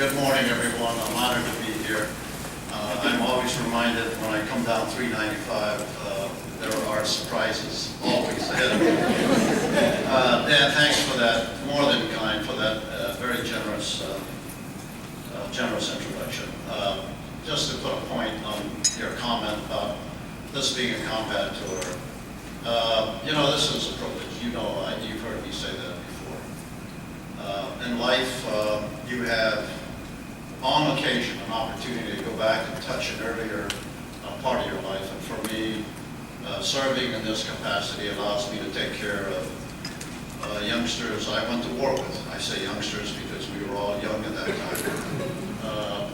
Good morning, everyone. I'm honored to be here. I'm always reminded when I come down 395, there are surprises always ahead of me. Dan, thanks for that, more than kind, for that very generous introduction. Just to put a point on your comment about this being a combat tour. This is a privilege. You've heard me say that before. In life, you have, on occasion, an opportunity to go back and touch an earlier part of your life. And for me, serving in this capacity allows me to take care of youngsters I went to war with. I say youngsters because we were all young at that time.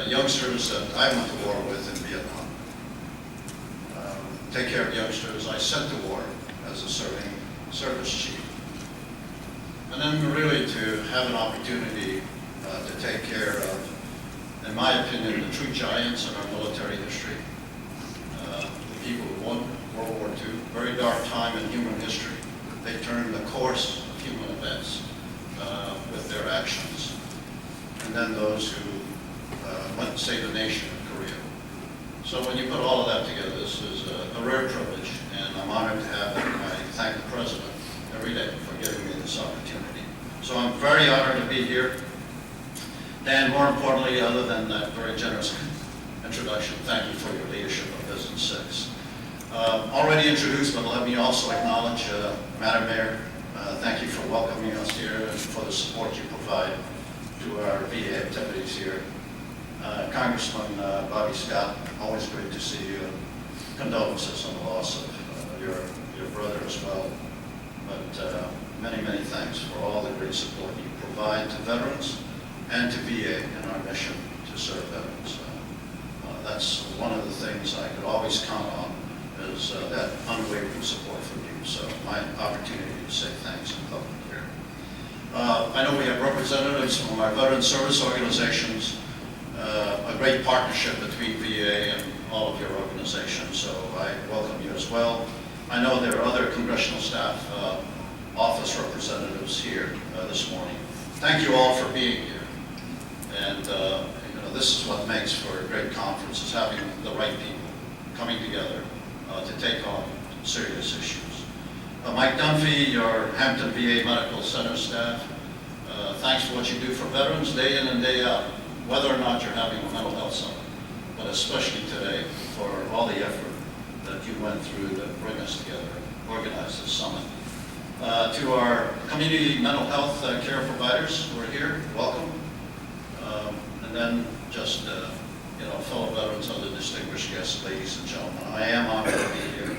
Youngsters that I went to war with in Vietnam. Take care of youngsters I sent to war as a service chief. And then really to have an opportunity to take care of, in my opinion, the true giants in our military history. The people who won World War II, very dark time in human history. They turned the course of human events with their actions. And then those who went to save the nation in Korea. So when you put all of that together, this is a rare privilege, and I'm honored to have it. And I thank the President every day for giving me this opportunity. So I'm very honored to be here. And more importantly, other than that very generous introduction, thank you for your leadership of Vision 6. Already introduced, but let me also acknowledge Madam Mayor. Thank you for welcoming us here and for the support you provide to our VA activities here. Congressman Bobby Scott, always great to see you. Condolences on the loss of your brother as well. But many, many thanks for all the great support you provide to veterans and to VA in our mission to serve veterans. That's one of the things I could always count on, is that unwavering support from you. So my opportunity to say thanks in public here. I know we have representatives from our veteran service organizations, a great partnership between VA and all of your organizations, so I welcome you as well. I know there are other congressional staff office representatives here this morning. Thank you all for being here. And this is what makes for a great conference, is having the right people coming together to take on serious issues. Mike Dunphy, your Hampton VA Medical Center staff, thanks for what you do for veterans day in and day out, whether or not you're having a mental health summit, but especially today for all the effort that you went through to bring us together and organize this summit. To our community mental health care providers who are here, welcome. And then just fellow veterans, other distinguished guests, ladies and gentlemen. I am honored to be here,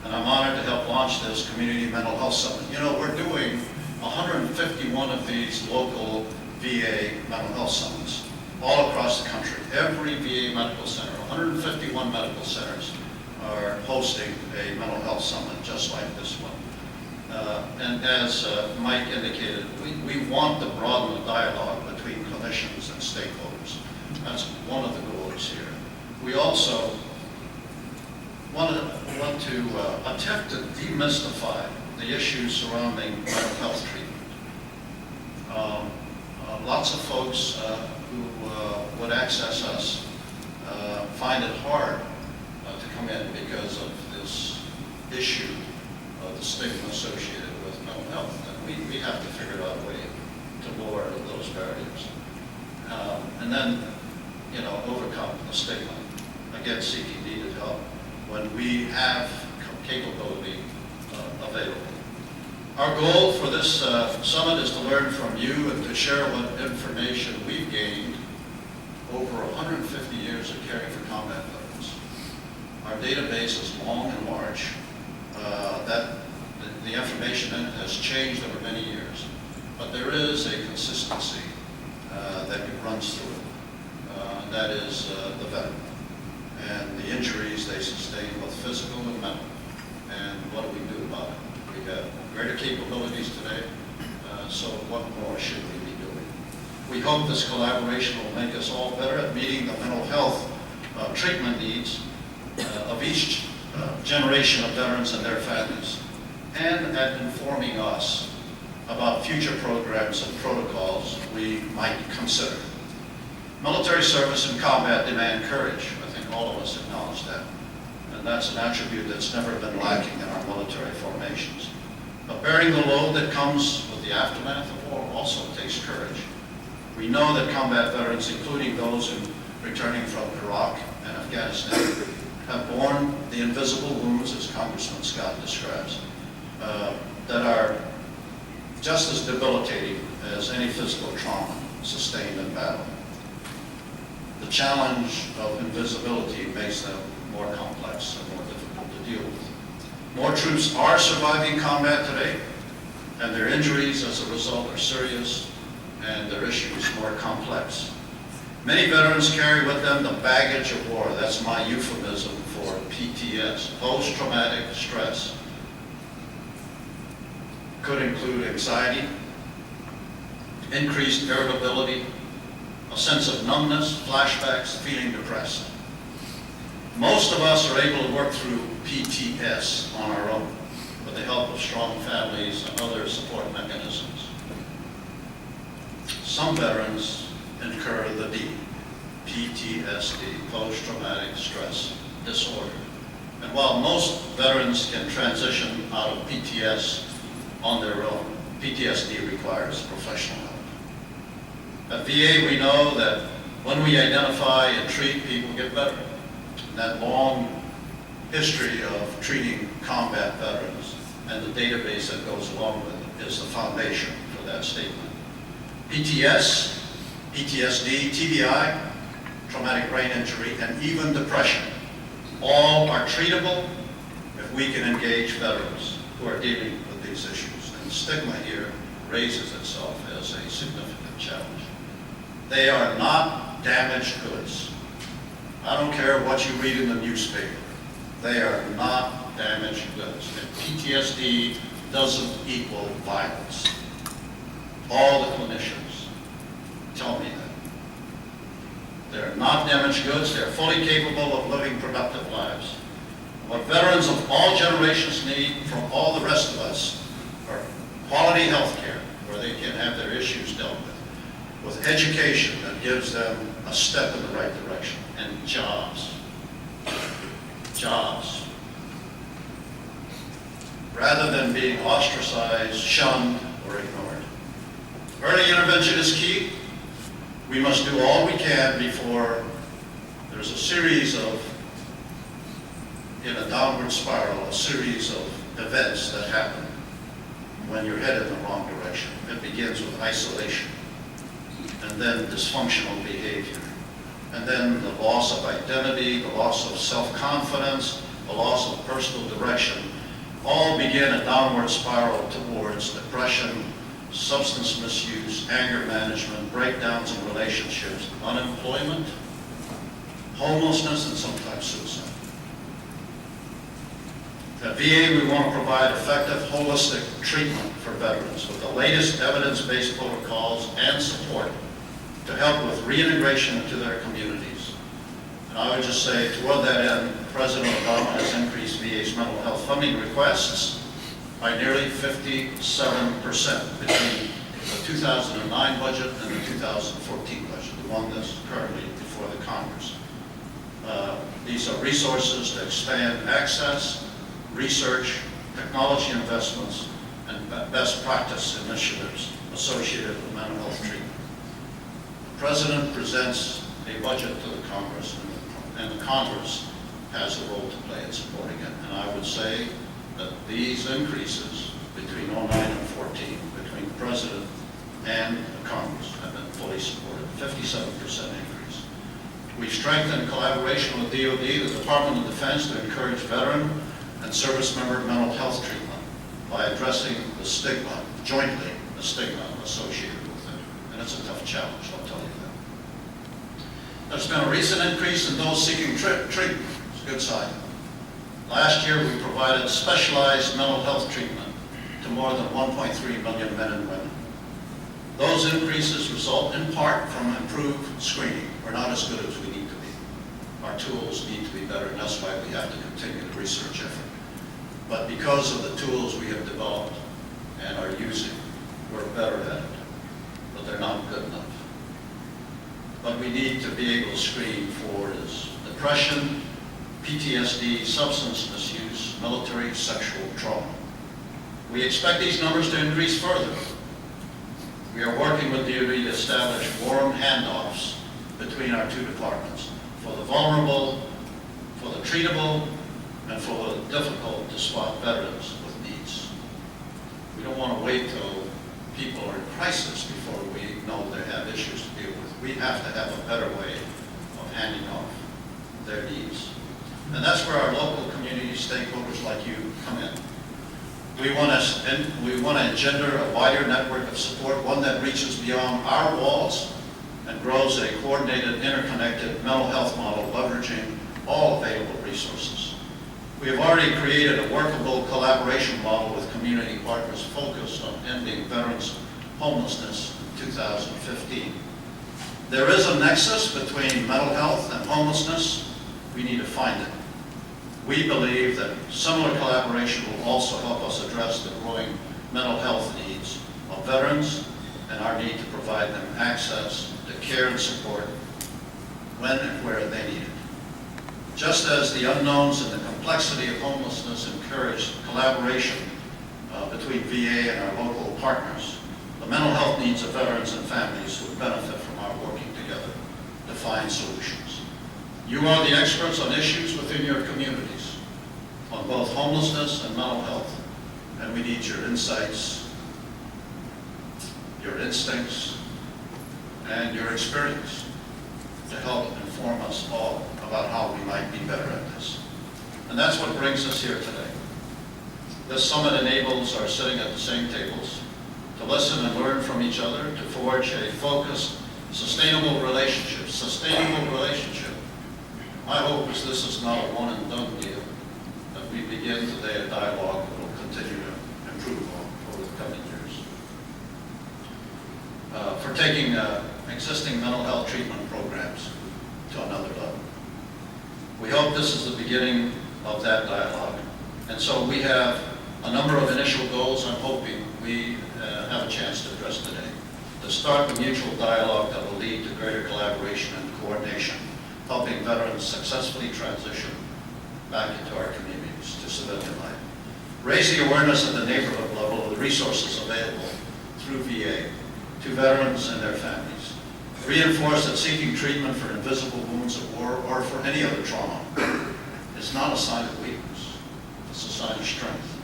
and I'm honored to help launch this Community Mental Health Summit. We're doing 151 of these local VA mental health summits all across the country. Every VA medical center, 151 medical centers, are hosting a mental health summit just like this one. And as Mike indicated, we want to broaden the dialogue between clinicians and stakeholders. That's one of the goals here. We also want to attempt to demystify the issues surrounding mental health treatment. Lots of folks who would access us find it hard to come in because of this issue of the stigma associated with mental health. And we have to figure out a way to lower those barriers. And then, overcome the stigma. Again, seeking needed help when we have capability available. Our goal for this summit is to learn from you and to share what information we've gained over 150 years of caring for combat veterans. Our database is long and large. The information in it has changed over many years, but there is a consistency that runs through it. That is the veteran and the injuries they sustain, both physical and mental. And what do we do about it? We have greater capabilities today, so what more should we be doing? We hope this collaboration will make us all better at meeting the mental health treatment needs of each generation of veterans and their families, and at informing us about future programs and protocols we might consider. Military service and combat demand courage. I think all of us acknowledge that. And that's an attribute that's never been lacking in our military formations. But bearing the load that comes with the aftermath of war also takes courage. We know that combat veterans, including those returning from Iraq and Afghanistan, have borne the invisible wounds, as Congressman Scott describes, that are just as debilitating as any physical trauma sustained in battle. The challenge of invisibility makes them more complex and more difficult to deal with. More troops are surviving combat today, and their injuries as a result are serious, and their issues more complex. Many veterans carry with them the baggage of war. That's my euphemism for PTS, post-traumatic stress. Could include anxiety, increased irritability, a sense of numbness, flashbacks, feeling depressed. Most of us are able to work through PTS on our own with the help of strong families and other support mechanisms. Some veterans incur the D, PTSD, post-traumatic stress disorder. And while most veterans can transition out of PTS on their own, PTSD requires professional help. At VA, we know that when we identify and treat, people get better. And that long history of treating combat veterans and the database that goes along with it is the foundation for that statement. PTS, PTSD, TBI, traumatic brain injury, and even depression, all are treatable if we can engage veterans who are dealing with these issues. And the stigma here raises itself as a significant challenge. They are not damaged goods. I don't care what you read in the newspaper. They are not damaged goods. And PTSD doesn't equal violence. All the clinicians tell me that. They're not damaged goods. They're fully capable of living productive lives. What veterans of all generations need from all the rest of us are quality health care, where they can have their issues dealt with education that gives them a step in the right direction, and jobs. Jobs. Rather than being ostracized, shunned, or ignored. Early intervention is key. We must do all we can before there's a series of, in a downward spiral, a series of events that happen when you're headed in the wrong direction. It begins with isolation, and then dysfunctional behavior, and then the loss of identity, the loss of self-confidence, the loss of personal direction, all begin a downward spiral towards depression, substance misuse, anger management, breakdowns in relationships, unemployment, homelessness, and sometimes suicide. At VA, we want to provide effective, holistic treatment for veterans with the latest evidence-based protocols and support to help with reintegration into their communities. And I would just say, toward that end, President Obama has increased VA's mental health funding requests by nearly 57% between the 2009 budget and the 2014 budget, the one that's currently before the Congress. These are resources to expand access, research, technology investments, and best practice initiatives associated with mental health treatment. The President presents a budget to the Congress, and the Congress has a role to play in supporting it. And I would say that these increases between 2009 and 2014, between the President and the Congress, have been fully supported, 57% increase. We've strengthened collaboration with DoD, the Department of Defense, to encourage veteran and service member mental health treatment by addressing the stigma, jointly the stigma associated with it. And it's a tough challenge, I'll tell you that. There's been a recent increase in those seeking treatment. It's a good sign. Last year, we provided specialized mental health treatment to more than 1.3 million men and women. Those increases result in part from improved screening. We're not as good as we need to be. Our tools need to be better, and that's why we have to continue the research effort. But because of the tools we have developed and are using, we're better at it, but they're not good enough. What we need to be able to screen for is depression, PTSD, substance misuse, military sexual trauma. We expect these numbers to increase further. We are working with DoD to establish warm handoffs between our two departments for the vulnerable, for the treatable, and for the difficult to spot veterans with needs. We don't want to wait till people are in crisis before we know they have issues to deal with. We have to have a better way of handing off their needs. And that's where our local community stakeholders like you come in. We want to engender a wider network of support, one that reaches beyond our walls and grows a coordinated, interconnected mental health model leveraging all available resources. We have already created a workable collaboration model with community partners focused on ending veterans' homelessness in 2015. There is a nexus between mental health and homelessness. We need to find it. We believe that similar collaboration will also help us address the growing mental health needs of veterans and our need to provide them access to care and support when and where they need it. Just as the unknowns and the complexity of homelessness encourage collaboration between VA and our local partners, the mental health needs of veterans and families would benefit from our working together to find solutions. You are the experts on issues within your communities, on both homelessness and mental health, and we need your insights, your instincts, and your experience to help inform us all about how we might be better at this. And that's what brings us here today. This summit enables our sitting at the same tables to listen and learn from each other, to forge a focused, sustainable relationship. My hope is this is not a one and done deal, that we begin today a dialogue that will continue to improve on over the coming years. For taking existing mental health treatment programs to another level. We hope this is the beginning of that dialogue. And so we have a number of initial goals I'm hoping we have a chance to address today. To start the mutual dialogue that will lead to greater collaboration and coordination, helping veterans successfully transition back into our communities to civilian life. Raise the awareness at the neighborhood level of the resources available through VA to veterans and their families. Reinforce that seeking treatment for invisible wounds of war or for any other trauma is not a sign of weakness, it's a sign of strength.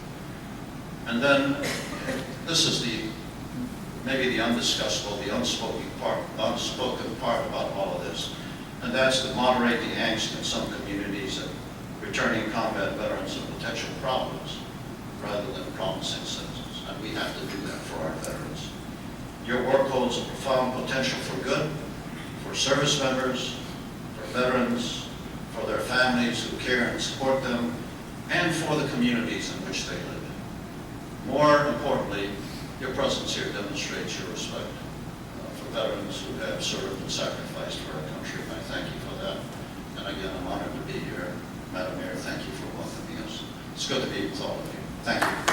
And then, this is maybe the undiscussable, the unspoken part about all of this. And that's to moderate the angst in some communities that returning combat veterans are potential problems rather than promising citizens. And we have to do that for our veterans. Your work holds a profound potential for good, for service members, for veterans, for their families who care and support them, and for the communities in which they live. More importantly, your presence here demonstrates your respect for veterans who have served and sacrificed for our country, and I thank you for that. And again, I'm honored to be here. Madam Mayor, thank you for welcoming us. It's good to be with all of you. Thank you.